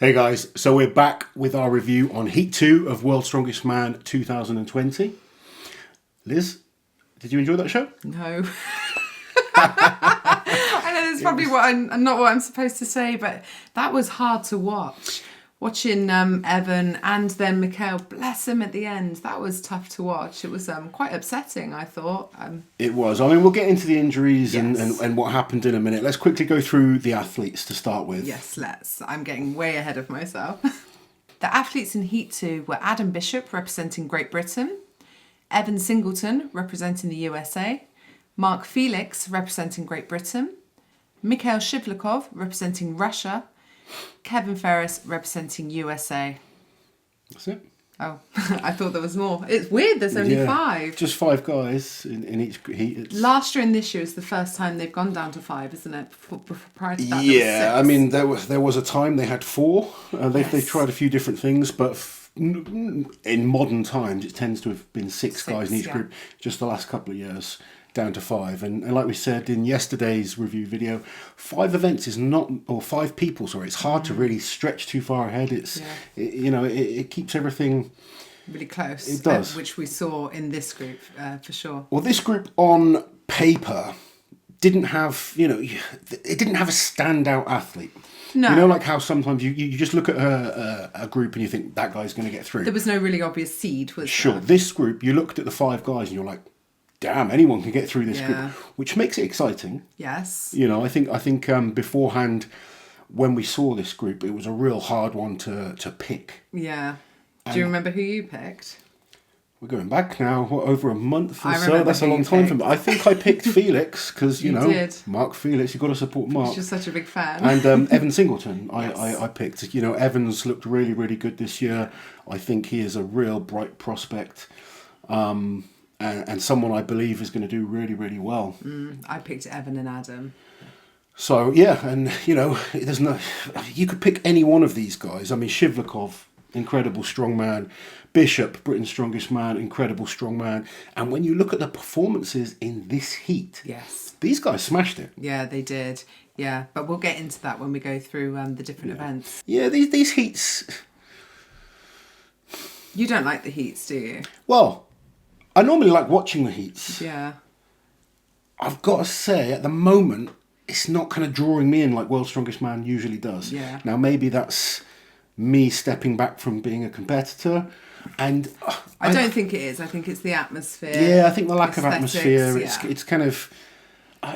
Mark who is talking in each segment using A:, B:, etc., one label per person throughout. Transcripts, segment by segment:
A: Hey guys, so we're back with our review on Heat 2 of World's Strongest Man 2020. Liz, did you enjoy that show?
B: No. I know that's probably not what I'm supposed to say, but that was hard to watch. Watching Evan and then Mikhail, bless him at the end, that was tough to watch. It was quite upsetting, I thought.
A: It was. I mean, we'll get into the injuries
B: Yes.
A: and what happened in a minute. Let's quickly go through the athletes to start with.
B: Yes, let's. I'm getting way ahead of myself. The athletes in Heat 2 were Adam Bishop, representing Great Britain, Evan Singleton, representing the USA, Mark Felix, representing Great Britain, Mikhail Shivlikov, representing Russia, Kevin Ferris, representing USA.
A: That's it.
B: Oh, I thought there was more. It's weird, there's only 5.
A: Just 5 guys in each heat.
B: Last year and this year is the first time they've gone down to 5, isn't it? Prior to that, there was 6.
A: I mean, there was a time they had 4. They've tried a few different things, but in modern times, it tends to have been 6 guys in each group. Just the last couple of years, down to 5. And like we said in yesterday's review video, 5 events is not, or 5 people, sorry, it's hard to really stretch too far ahead. It keeps everything
B: really close.
A: It does.
B: Which we saw in this group, for sure.
A: Well, this group on paper didn't have, it didn't have a standout athlete.
B: No.
A: You know, like how sometimes you just look at a group and you think that guy's going to get through.
B: There was no really obvious seed, was
A: Sure.
B: there?
A: This group, you looked at the 5 guys and you're like, damn, anyone can get through this group, which makes it exciting.
B: Yes.
A: I think beforehand, when we saw this group, it was a real hard one to pick.
B: Yeah. Do you remember who you picked?
A: We're going back now, over a month or
B: I
A: so.
B: remember
A: That's a
B: who
A: long
B: you
A: time for
B: picked.
A: me. I think I picked Felix because,
B: You did.
A: Mark Felix, you've got to support Mark.
B: You're such a big fan.
A: And Evan Singleton,
B: Yes.
A: I picked. Evans looked really, really good this year. I think he is a real bright prospect. And someone I believe is going to do really, really well.
B: I picked Evan and Adam.
A: So, and, there's no... You could pick any one of these guys. I mean, Shivlikov, incredible strongman. Bishop, Britain's strongest man, incredible strongman. And when you look at the performances in this heat...
B: Yes.
A: These guys smashed it.
B: Yeah, they did. Yeah, but we'll get into that when we go through the different events.
A: Yeah, these heats...
B: You don't like the heats, do you?
A: Well, I normally like watching the heats.
B: Yeah.
A: I've got to say, at the moment, it's not kind of drawing me in like World's Strongest Man usually does.
B: Yeah.
A: Now, maybe that's me stepping back from being a competitor. And
B: I don't think it is. I think it's the atmosphere.
A: Yeah, I think the lack of
B: aesthetics,
A: atmosphere.
B: yeah.
A: It's kind of...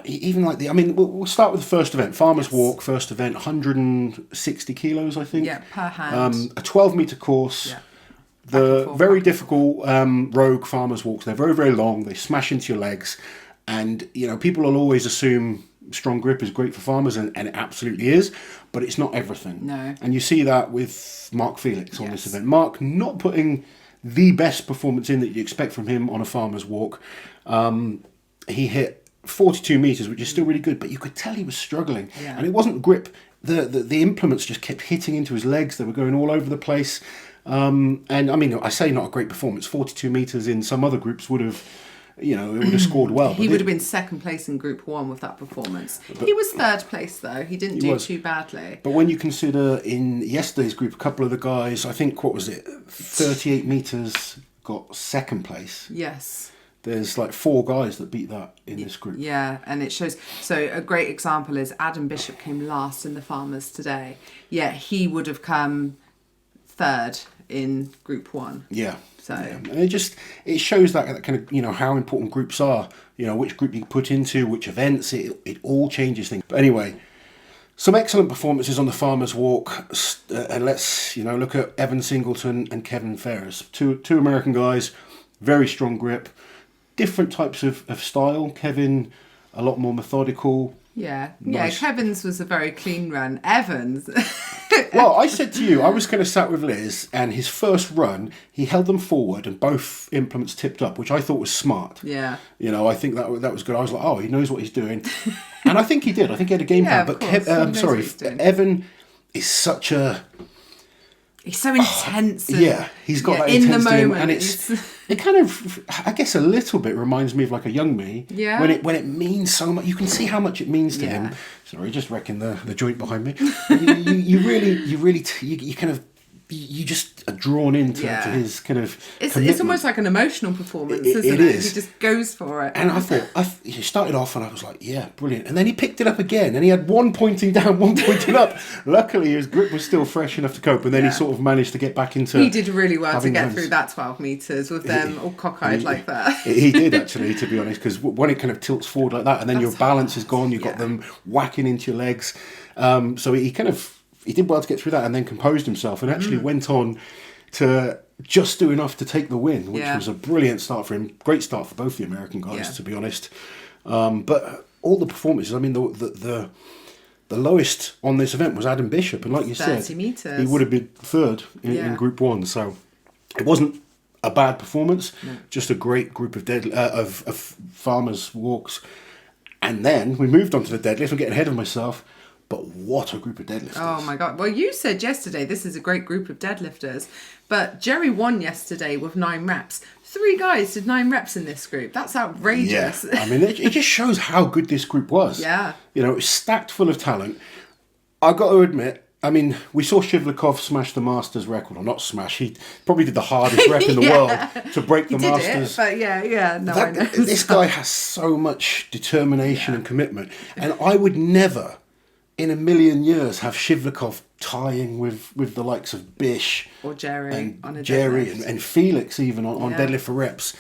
A: even like we'll start with the first event. Farmer's Walk, first event, 160 kilos, I think.
B: Yeah, per hand.
A: A 12-metre course.
B: Yeah.
A: The very difficult rogue farmers walks. They're very, very long. They smash into your legs. And, people will always assume strong grip is great for farmers, and it absolutely is. But it's not everything.
B: No.
A: And you see that with Mark Felix on this event. Mark not putting the best performance in that you expect from him on a farmer's walk. He hit 42 metres, which is still really good. But you could tell he was struggling.
B: Yeah.
A: And it wasn't grip. The implements just kept hitting into his legs. They were going all over the place. And I mean, I say not a great performance. 42 metres in some other groups would have, it would have scored well.
B: He would have been second place in Group 1 with that performance. He was third place though. He didn't do too badly.
A: But when you consider in yesterday's group, a couple of the guys, I think, 38 metres got second place.
B: Yes.
A: There's like 4 guys that beat that in this group.
B: Yeah, and it shows. So a great example is Adam Bishop came last in the Farmers today. Yeah, he would have come third in Group 1.
A: Yeah.
B: So
A: And it shows that kind of, how important groups are, which group you put into, which events, it all changes things. But anyway, some excellent performances on the Farmer's Walk. And let's, look at Evan Singleton and Kevin Ferris. Two American guys, very strong grip, different types of style. Kevin, a lot more methodical.
B: yeah,
A: Nice.
B: Kevin's was a very clean run. Evan's.
A: Well, I said to you, I was kind of sat with Liz, and his first run, he held them forward and both implements tipped up, which I thought was smart.
B: Yeah.
A: I think that was good. I was like, oh, he knows what he's doing. And I think he did. I think he had a game plan.
B: Yeah, of
A: But
B: course. He knows what he's doing.
A: Evan is such a...
B: He's so intense. And,
A: yeah, he's got that
B: in the
A: intensity,
B: moment,
A: and it kind of, I guess, a little bit reminds me of like a young me.
B: Yeah.
A: When it means so much, you can see how much it means to him. Sorry, just wrecking the joint behind me. you kind of. You just are drawn into to his kind of
B: It's almost like an emotional performance, isn't it?
A: is.
B: He just goes for it.
A: And I thought, he started off and I was like, yeah, brilliant. And then he picked it up again and he had one pointing down, one pointing up. Luckily, his grip was still fresh enough to cope. And then he sort of managed to get back into...
B: He did really well to get through that 12 metres with them all cockeyed like that.
A: He did, actually, to be honest, because when it kind of tilts forward like that and then your balance is gone, you've got them whacking into your legs. So he did well to get through that and then composed himself and actually went on to just do enough to take the win, which was a brilliant start for him. Great start for both the American guys, to be honest. But all the performances, I mean, the lowest on this event was Adam Bishop. And like you said,
B: 30 metres.
A: he would have been third in Group 1. So it wasn't a bad performance, just a great group of farmers' walks. And then we moved on to the deadlift. I'm getting ahead of myself. But what a group of deadlifters.
B: Oh my God. Well, you said yesterday this is a great group of deadlifters, but Jerry won yesterday with 9 reps. 3 guys did 9 reps in this group. That's outrageous.
A: Yeah. I mean, it just shows how good this group was.
B: Yeah.
A: You know, it was stacked full of talent. I got to admit, I mean, we saw Shivlikov smash the Masters record. Or not smash, he probably did the hardest rep in the world to break the Masters.
B: But I know.
A: This guy has so much determination and commitment. And I would never... in a million years, have Shivlikov tying with the likes of Bish
B: or Jerry
A: and Felix even on deadlift for reps.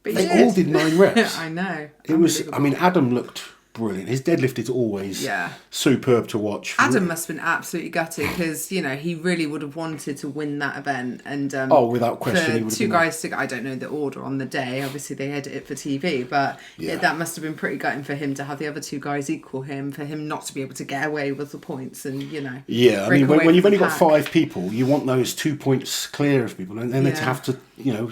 B: But
A: they all did 9 reps.
B: I know.
A: It was. I mean, Adam looked brilliant. His deadlift is always superb to watch.
B: Adam must have been absolutely gutted because he really would have wanted to win that event and
A: without question, he would have
B: 2 guys I don't know the order on the day. Obviously, they edit it for TV, but that must have been pretty gutting for him to have the other 2 guys equal him, for him not to be able to get away with the points and
A: Yeah, I mean, when you've only got 5 people, you want those 2 points clear of people, and then to have to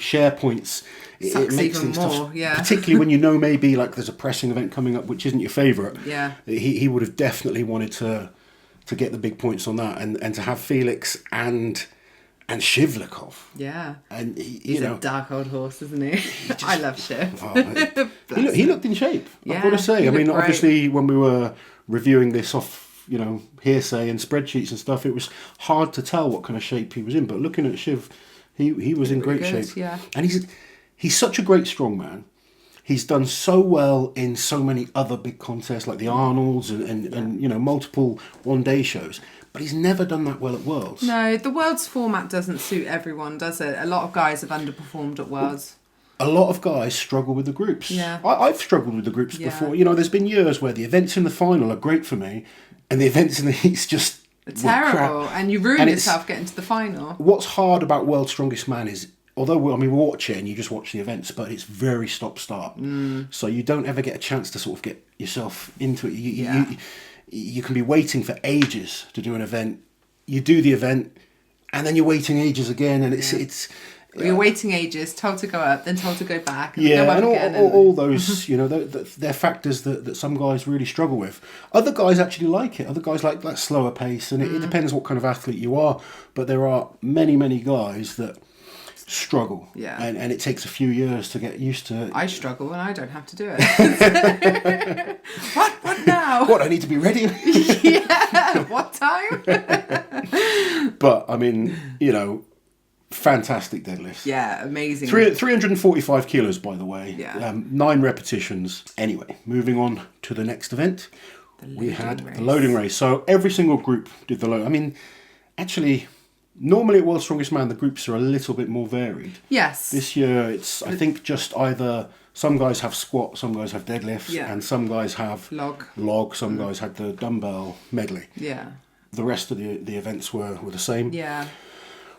A: share points. It makes things tough, particularly when maybe like there's a pressing event coming up which isn't your favourite.
B: Yeah,
A: he would have definitely wanted to get the big points on that, and to have Felix and Shivlikov.
B: Yeah,
A: and
B: he's a dark old horse, isn't he? I love Shiv.
A: He looked in shape.
B: Yeah,
A: I've got to say. I mean,
B: great.
A: Obviously, when we were reviewing this off, hearsay and spreadsheets and stuff, it was hard to tell what kind of shape he was in. But looking at Shiv, he was in great shape.
B: Yeah,
A: and he's such a great strongman. He's done so well in so many other big contests like the Arnolds and multiple one-day shows. But he's never done that well at Worlds.
B: No, the Worlds format doesn't suit everyone, does it? A lot of guys have underperformed at Worlds.
A: A lot of guys struggle with the groups.
B: Yeah.
A: I've struggled with the groups before. There's been years where the events in the final are great for me and the events in the heats just...
B: terrible. And you ruin yourself getting to the final.
A: What's hard about World's Strongest Man is... although, we watch it and you just watch the events, but it's very stop-start. So you don't ever get a chance to sort of get yourself into it. You can be waiting for ages to do an event. You do the event, and then you're waiting ages again, and it's
B: you're waiting ages, told to go up, then told to go back. And
A: all those, they're factors that some guys really struggle with. Other guys actually like it. Other guys like that slower pace, and it depends what kind of athlete you are. But there are many, many guys that struggle, and it takes a few years to get used to it.
B: I struggle and I don't have to do it. What now?
A: What, I need to be ready?
B: What time?
A: But I mean, fantastic deadlift.
B: Yeah, amazing.
A: 345 kilos, by the way.
B: Yeah.
A: 9 repetitions. Anyway, moving on to the next event. We had the loading race. So every single group did the load. I mean, actually... normally at World's Strongest Man, the groups are a little bit more varied.
B: Yes.
A: This year, it's, I think, just either some guys have squat, some guys have deadlifts, and some guys have log, some guys had the dumbbell medley.
B: Yeah.
A: The rest of the events were the same.
B: Yeah.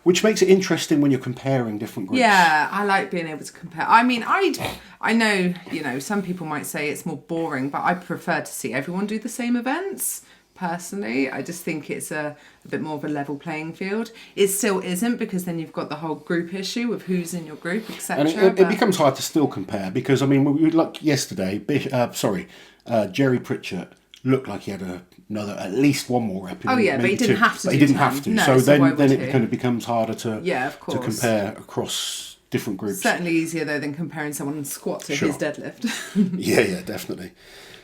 A: Which makes it interesting when you're comparing different groups.
B: Yeah, I like being able to compare. I mean, I know, some people might say it's more boring, but I prefer to see everyone do the same events. Personally, I just think it's a bit more of a level playing field. It still isn't, because then you've got the whole group issue of who's in your group, etc.
A: And it becomes hard to still compare, because I mean, like yesterday, Jerry Pritchett looked like he had another, at least one more rep.
B: Oh yeah, but he didn't have to.
A: But he didn't have to.
B: No,
A: so then
B: then
A: it kind of becomes harder to
B: of course.
A: to compare across different groups.
B: Certainly easier though than comparing someone's squat to his deadlift.
A: yeah, definitely.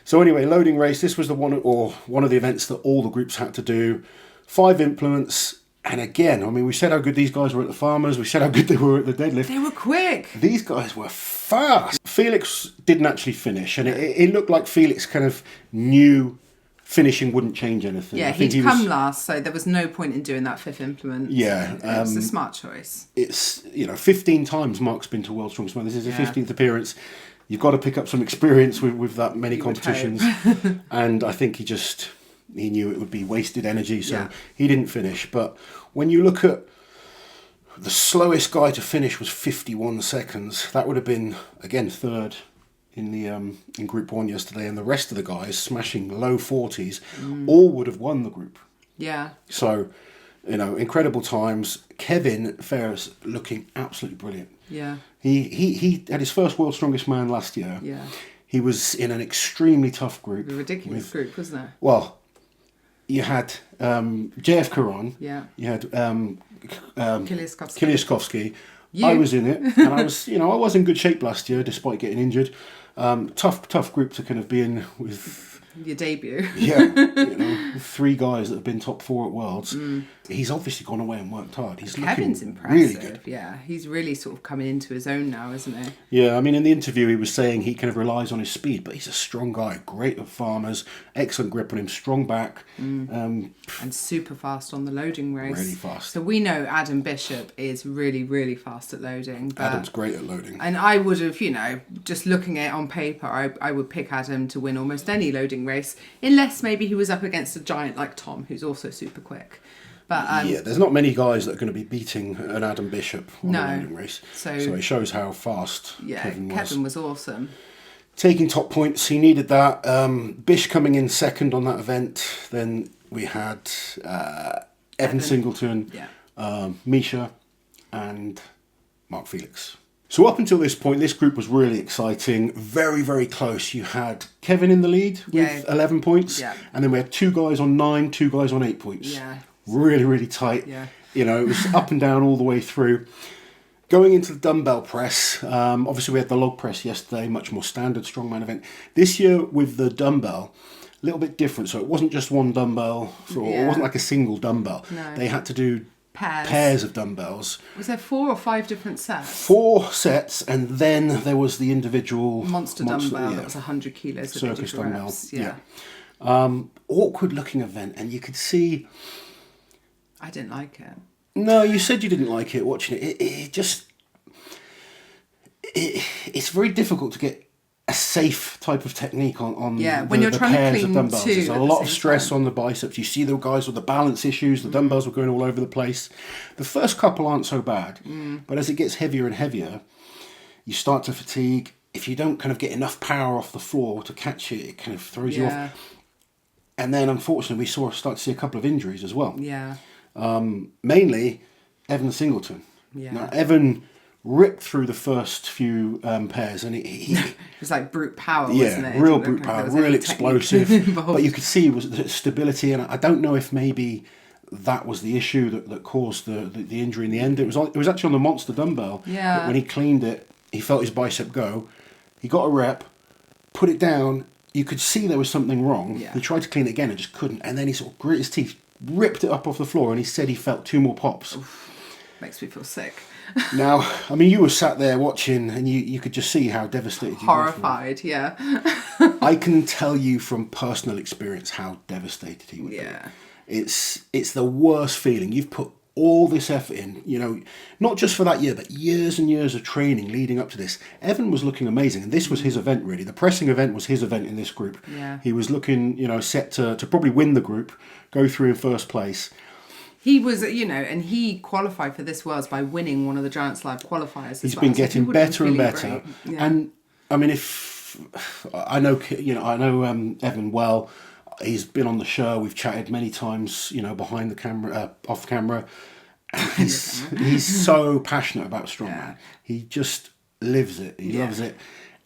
A: So anyway, loading race. This was the one of the events that all the groups had to do. 5 implements. And again, I mean, we said how good these guys were at the farmers. We said how good they were at the deadlift.
B: They were quick.
A: These guys were fast. Felix didn't actually finish. And it looked like Felix kind of knew finishing wouldn't change anything.
B: Yeah, he'd come last, so there was no point in doing that 5th implement.
A: Yeah.
B: So it was a smart choice.
A: It's, 15 times Mark's been to World Strongest Man. This is his 15th appearance. You've got to pick up some experience with that many competitions. And I think he knew it would be wasted energy, so he didn't finish. But when you look at the slowest guy to finish was 51 seconds. That would have been, again, 3rd in the in Group 1 yesterday. And the rest of the guys smashing low 40s, all would have won the group.
B: Yeah.
A: So, incredible times. Kevin Ferris looking absolutely brilliant.
B: Yeah.
A: He had his first World's Strongest Man last year.
B: Yeah.
A: He was in an extremely tough group.
B: A ridiculous group, wasn't it?
A: Well, you had JF Caron.
B: Yeah.
A: You had
B: Kiliaskovsky.
A: I was in it, and I was, I was in good shape last year despite getting injured. Tough group to kind of be in with.
B: Your debut.
A: Yeah, 3 guys that have been top 4 at Worlds. He's obviously gone away and worked hard.
B: Kevin's impressive.
A: Really good.
B: Yeah, he's really sort of coming into his own now, isn't he?
A: Yeah, I mean, in the interview he was saying he kind of relies on his speed, but he's a strong guy, great at farmers, excellent grip on him, strong back.
B: And super fast on the loading race.
A: Really fast.
B: So we know Adam Bishop is really, really fast at loading.
A: Adam's great at loading.
B: And I would have, just looking at it on paper, I would pick Adam to win almost any loading race, unless maybe he was up against a giant like Tom, who's also super quick. But
A: there's not many guys that are going to be beating an Adam Bishop on a loading race. So it shows how fast Kevin was.
B: Kevin was awesome.
A: Taking top points, he needed that. Bish coming in second on that event. Then we had Evan Singleton, Misha, and Mark Felix. So up until this point, this group was really exciting, very, very close. You had Kevin in the lead with 11 points, and then we had 2 guys on 9, 2 guys on 8 points.
B: Yeah.
A: Really, really tight.
B: Yeah.
A: It was up and down all the way through. Going into the dumbbell press, obviously we had the log press yesterday, much more standard strongman event. This year with the dumbbell, a little bit different. So it wasn't just one dumbbell, it wasn't like a single dumbbell.
B: No.
A: They had to do pairs of dumbbells.
B: Was there 4 or 5 different sets?
A: 4 sets, and then there was the individual
B: monster dumbbell that was 100 kilos.
A: Circus dumbbell.
B: Reps. Yeah.
A: Awkward looking event, and you could see.
B: I didn't like it.
A: No, you said you didn't like it watching it. It's very difficult to get a safe type of technique on
B: when you're trying
A: pairs
B: to clean
A: of dumbbells.
B: 2
A: There's a lot of stress on the biceps. You see the guys with the balance issues. The dumbbells were going all over the place. The first couple aren't so bad, but as it gets heavier and heavier, you start to fatigue. If you don't kind of get enough power off the floor to catch it, it kind of throws you off. And then, unfortunately, we start to see a couple of injuries as well.
B: Yeah.
A: Mainly Evan Singleton.
B: Yeah.
A: Now, Evan ripped through the first few pairs, and he
B: it was like brute power, wasn't it?
A: Real brute power, real explosive. But you could see was the stability, and I don't know if maybe that was the issue that caused the injury in the end. It was actually on the monster dumbbell.
B: Yeah.
A: When he cleaned it, he felt his bicep go. He got a rep, put it down. You could see there was something wrong.
B: Yeah.
A: He tried to clean it again and just couldn't. And then he sort of grit his teeth, ripped it up off the floor, and he said he felt 2 more pops.
B: Oof, makes me feel sick.
A: Now, I mean, you were sat there watching, and you could just see how devastated you were.
B: Horrified, yeah.
A: I can tell you from personal experience how devastated he would be. It's the worst feeling. You've put all this effort in, not just for that year, but years and years of training leading up to this. Evan was looking amazing, and this was his event, really. The pressing event was his event in this group.
B: Yeah.
A: He was looking, set to probably win the group, go through in first place.
B: He was, and he qualified for this Worlds by winning one of the Giants Live qualifiers.
A: He's been getting better and better.
B: Yeah.
A: And, I mean, if I know Evan well. He's been on the show. We've chatted many times, behind the camera, off camera. And he's so passionate about strongman.
B: Yeah.
A: He just lives it. He loves it.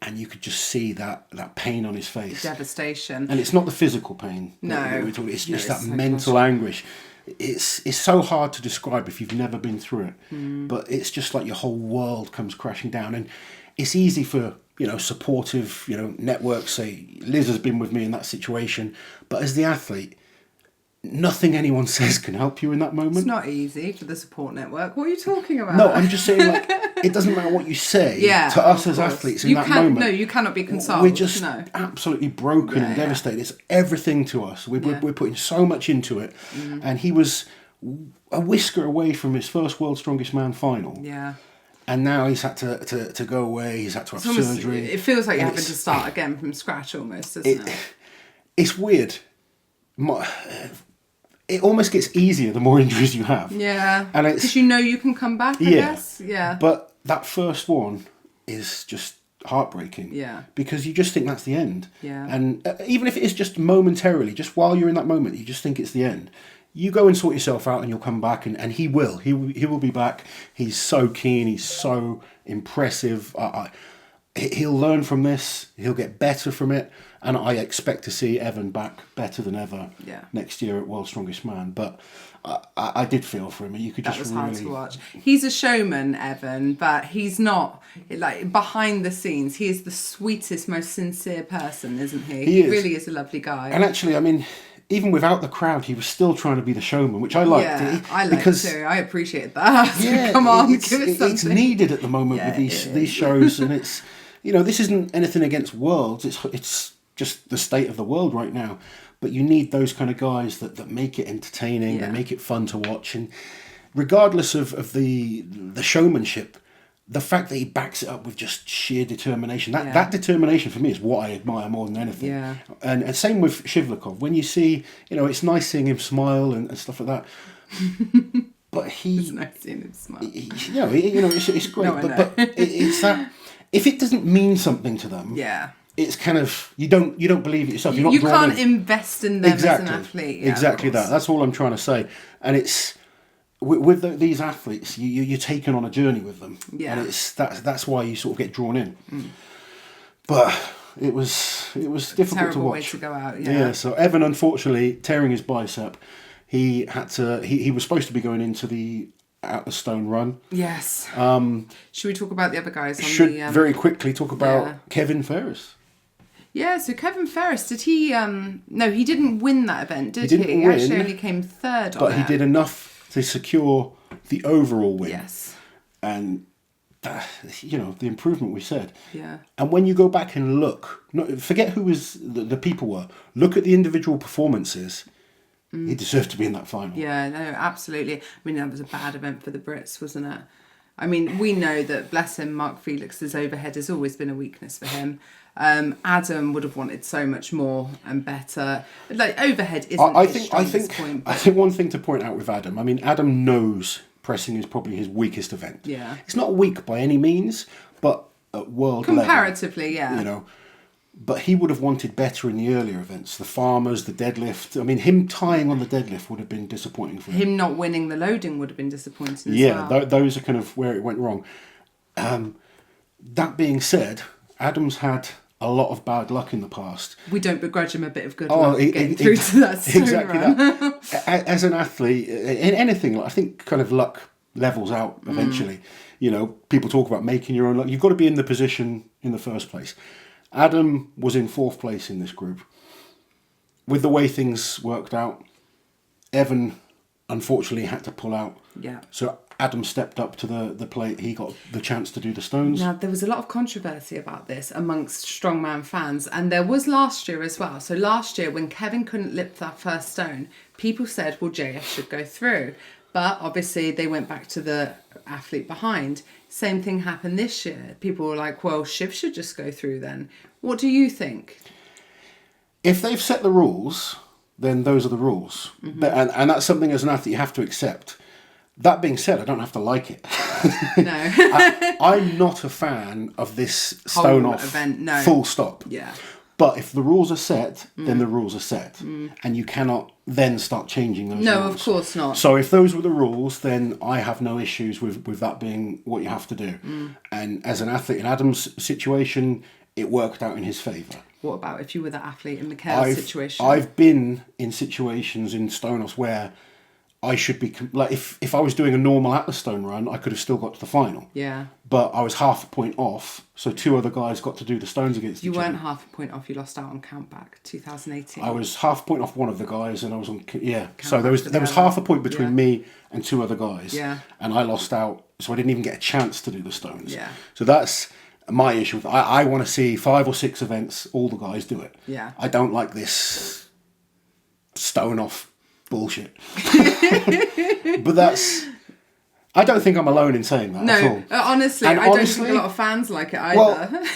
A: and you could just see that pain on his face.
B: Devastation.
A: And it's not the physical pain.
B: No.
A: It's just that
B: so
A: mental anguish. It's so hard to describe if you've never been through it. But it's just like your whole world comes crashing down. And it's easy for, supportive, networks say, Liz has been with me in that situation. But as the athlete, nothing anyone says can help you in that moment.
B: It's not easy for the support network. What are you talking about?
A: No, I'm just saying, like, it doesn't matter what you say to us as athletes in that moment.
B: No, you cannot be consoled.
A: We're just absolutely broken and devastated. It's everything to us. We're putting so much into it. And he was a whisker away from his first World's Strongest Man final.
B: Yeah.
A: And now he's had to go away. He's had to have surgery.
B: It feels like you're having to start again from scratch almost, doesn't it?
A: It's weird. It almost gets easier the more injuries you have.
B: Yeah.
A: And it's
B: because you can come back, I guess. Yeah.
A: But that first one is just heartbreaking.
B: Yeah.
A: Because you just think that's the end.
B: Yeah.
A: And even if it is just momentarily, just while you're in that moment, you just think it's the end. You go and sort yourself out and you'll come back, and he will. He will be back. He's so keen. He's so impressive. He'll learn from this. He'll get better from it. And I expect to see Evan back better than ever next year at World's Strongest Man. But I did feel for him. You could just really... That was
B: hard to watch. He's a showman, Evan, but he's not, like, behind the scenes. He is the sweetest, most sincere person, isn't he? He really is a lovely guy.
A: And actually, I mean... Even without the crowd, he was still trying to be the showman, which I liked.
B: Yeah, I liked it too. I appreciate that. Yeah, come on, give us something.
A: It's needed at the moment with these shows, and it's this isn't anything against Worlds. It's just the state of the world right now. But you need those kind of guys that make it entertaining, that make it fun to watch, and regardless of the showmanship. The fact that he backs it up with just sheer determination, that determination for me is what I admire more than anything. Yeah. And same with Shivlikov. When you see, it's nice seeing him smile and stuff like that. But
B: it's nice seeing him smile.
A: It's great. But it's that, if it doesn't mean something to them, it's kind of, you don't believe it yourself. You're not drawn
B: can't invest in them as an athlete. Yeah,
A: exactly that. That's all I'm trying to say. And it's, with these athletes, you're taken on a journey with them, and that's why you sort of get drawn in. But it was difficult to watch.
B: Way to go out.
A: Yeah. So Evan, unfortunately, tearing his bicep, he had to. He was supposed to be going into the Out the Stone run.
B: Yes. Should we talk about the other guys?
A: Very quickly talk about Kevin Ferris.
B: Yeah, so Kevin Ferris, did he... no, he didn't win that event, did he?
A: Didn't win,
B: actually only came third on it.
A: But he did enough to secure the overall win.
B: Yes.
A: And, the improvement we said.
B: Yeah.
A: And when you go back and look, forget who the people were, look at the individual performances, he deserved to be in that final.
B: Yeah, no, absolutely. I mean, that was a bad event for the Brits, wasn't it? I mean, we know that, bless him, Mark Felix's overhead has always been a weakness for him. Adam would have wanted so much more and better. Like, overhead isn't his strongest point.
A: I think one thing to point out with Adam, I mean, Adam knows pressing is probably his weakest event.
B: Yeah.
A: It's not weak by any means, but at world
B: comparatively,
A: level, but he would have wanted better in the earlier events. The farmers, the deadlift. I mean, him tying on the deadlift would have been disappointing for him.
B: Him not winning the loading would have been disappointing as well.
A: Yeah, those are kind of where it went wrong. That being said, Adam's had a lot of bad luck in the past.
B: We don't begrudge him a bit of good luck getting through to that stone
A: exactly
B: run.
A: That. As an athlete, in anything, I think kind of luck levels out eventually. People talk about making your own luck. You've got to be in the position in the first place. Adam was in 4th place in this group. With the way things worked out, Evan unfortunately had to pull out.
B: Yeah.
A: So Adam stepped up to the plate. He got the chance to do the stones.
B: Now, there was a lot of controversy about this amongst strongman fans, and there was last year as well. So last year, when Kevin couldn't lift that first stone, people said, well, JF should go through. But obviously, they went back to the athlete behind. Same thing happened this year. People were like, well, Shiv should just go through then. What do you think?
A: If they've set the rules, then those are the rules. Mm-hmm. And that's something as an athlete you have to accept. That being said, I don't have to like it.
B: No.
A: I'm not a fan of this stone off
B: event, no.
A: Full stop.
B: Yeah.
A: But if the rules are set, then the rules are set. And you cannot then start changing those rules.
B: No, of course not.
A: So if those were the rules, then I have no issues with that being what you have to do. And as an athlete in Adam's situation, it worked out in his favour.
B: What about if you were the athlete in Mikhail's situation?
A: I've been in situations in Stonehouse where I should be... Like, if I was doing a normal Atlas Stone run, I could have still got to the final.
B: Yeah.
A: But I was half a point off, so 2 other guys got to do the stones against each other.
B: You weren't half a point off, you lost out on Countback 2018.
A: I was half a point off one of the guys, and I was on... Yeah. So
B: Countback
A: there was half a point between
B: Yeah.
A: me and 2 other guys.
B: Yeah.
A: And I lost out, so I didn't even get a chance to do the stones.
B: Yeah.
A: So that's my issue with it. I want to see 5 or 6 events, all the guys do it.
B: Yeah.
A: I don't like this stone off bullshit. But that's... I don't think I'm alone in saying that at all.
B: No, honestly,
A: And
B: I don't think a lot of fans like it either.
A: Well,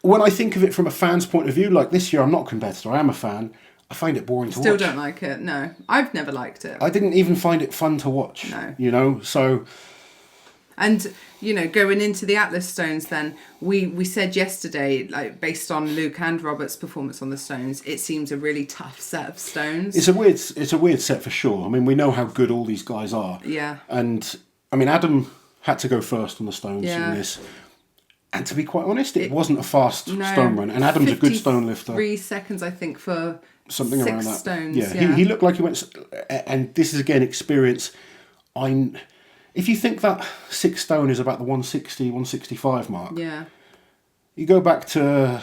A: when I think of it from a fan's point of view, like this year I'm not a competitor, I am a fan, I find it boring to watch.
B: Still don't like it, no. I've never liked it.
A: I didn't even find it fun to watch.
B: No.
A: You know, so...
B: And, you know, going into the Atlas Stones then, we said yesterday, like, based on Luke and Robert's performance on the stones, it seems a really tough set of stones.
A: It's a weird set for sure. I mean, we know how good all these guys are.
B: Yeah.
A: And, I mean, Adam had to go first on the stones in this. And to be quite honest, it wasn't a fast stone run. And Adam's a good stone lifter.
B: 3 seconds, I think, for
A: something
B: 6
A: around that.
B: stones.
A: Yeah. He looked like he went... And this is, again, experience. If you think that 6 stone is about the 160, 165 mark,
B: Yeah.
A: you go back to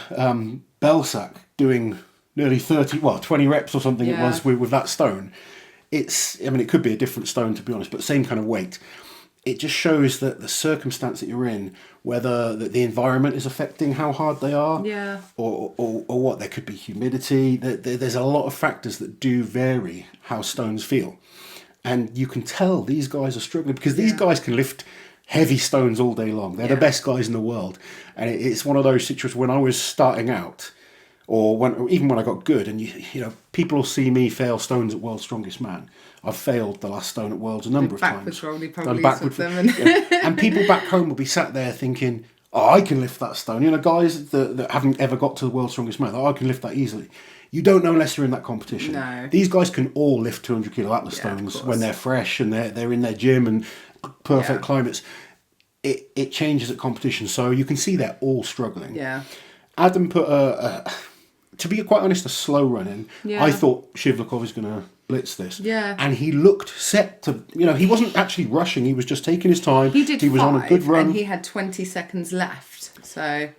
A: Belsac doing nearly 20 reps or something it was with that stone. It could be a different stone to be honest, but same kind of weight. It just shows that the circumstance that you're in, whether the environment is affecting how hard they are, or what, there could be humidity. There's a lot of factors that do vary how stones feel. And you can tell these guys are struggling because these guys can lift heavy stones all day long. They're the best guys in the world. And it's one of those situations when I was starting out, or even when I got good, and you know, people will see me fail stones at World's Strongest Man. I've failed the last stone at Worlds a number of times.
B: Backwards probably.
A: And people back home will be sat there thinking, oh, I can lift that stone. You know, guys that haven't ever got to the World's Strongest Man, I can lift that easily. You don't know unless you're in that competition.
B: No.
A: These guys can all lift 200 kilo Atlas stones when they're fresh and they're in their gym and perfect climates. It changes at competition, so you can see they're all struggling.
B: Yeah.
A: Adam put to be quite honest, a slow run in.
B: Yeah.
A: I thought Shivlakov was going to blitz this.
B: Yeah.
A: And he looked set to, you know, he wasn't actually rushing. He was just taking his time.
B: He
A: was on a good run.
B: And he had 20 seconds left. So...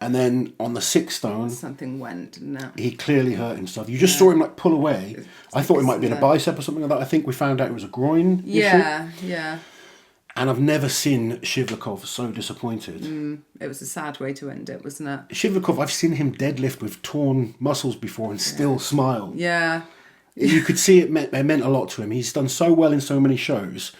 A: And then on the 6 stone...
B: Something went, didn't it?
A: He clearly hurt himself. You just saw him like pull away. I thought it might have been a bicep or something like that. I think we found out it was a groin issue.
B: Yeah.
A: And I've never seen Shivlakov so disappointed.
B: It was a sad way to end it, wasn't it?
A: Shivlakov, I've seen him deadlift with torn muscles before and still smile.
B: Yeah.
A: You could see it meant a lot to him. He's done so well in so many shows.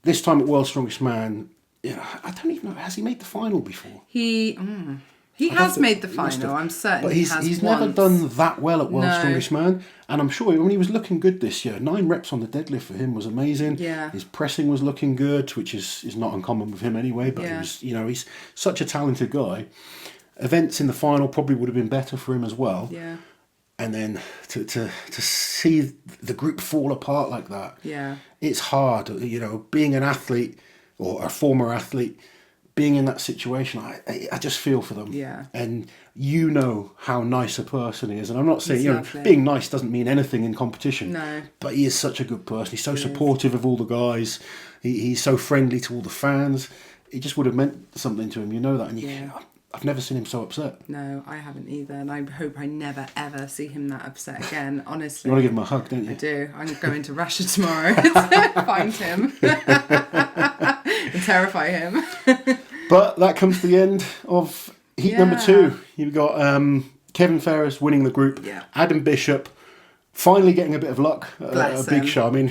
A: This time at World's Strongest Man, I don't even know, has he made the final before?
B: He has made the final, I'm certain.
A: But he's never done that well at World's Strongest Man. And I'm sure when he was looking good this year, 9 reps on the deadlift for him was amazing.
B: Yeah.
A: His pressing was looking good, which is not uncommon with him anyway. But he's such a talented guy. Events in the final probably would have been better for him as well.
B: Yeah.
A: And then to see the group fall apart like that, it's hard. You know, being an athlete or a former athlete, being in that situation, I just feel for them.
B: Yeah.
A: And you know how nice a person he is. And I'm not saying,
B: Exactly.
A: being nice doesn't mean anything in competition.
B: No.
A: But he is such a good person. He's so supportive of all the guys. He's so friendly to all the fans. It just would have meant something to him, you know that. And I've never seen him so upset.
B: No, I haven't either. And I hope I never, ever see him that upset again, honestly.
A: You want to give him a hug, don't you?
B: I do. I'm going to Russia tomorrow to find him and terrify him.
A: But that comes to the end of heat number 2. You've got Kevin Ferris winning the group.
B: Yeah.
A: Adam Bishop finally getting a bit of luck. A big show. I mean,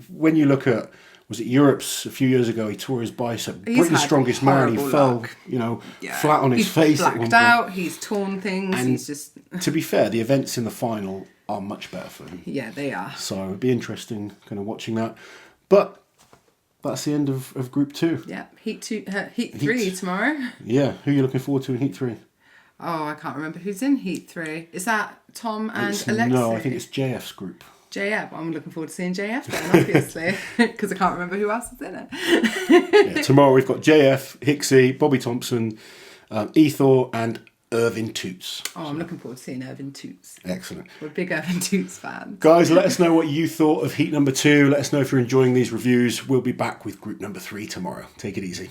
A: when you look at, was it Europe's a few years ago, he tore his bicep. Britain's Strongest Man, he fell, flat on his face.
B: He's blacked out, he's torn things,
A: and
B: he's just...
A: To be fair, the events in the final are much better for him.
B: Yeah, they are.
A: So it'd be interesting kind of watching that. But that's the end of Group 2.
B: Yeah, Heat 3 tomorrow.
A: Yeah, who are you looking forward to in Heat 3?
B: Oh, I can't remember who's in Heat 3. Is that Tom and Alexei?
A: No, I think it's JF's group.
B: JF. I'm looking forward to seeing JF then, obviously, because I can't remember who else is in it.
A: Tomorrow we've got JF, Hicksy, Bobby Thompson, Ethor, and Irvin Toots.
B: Oh, I'm looking forward to seeing Irvin Toots.
A: Excellent.
B: We're big Irvin Toots fans.
A: Guys, let us know what you thought of heat number 2. Let us know if you're enjoying these reviews. We'll be back with group number 3 tomorrow. Take it easy.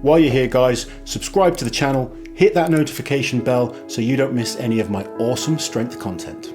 A: While you're here, guys, subscribe to the channel, hit that notification bell so you don't miss any of my awesome strength content.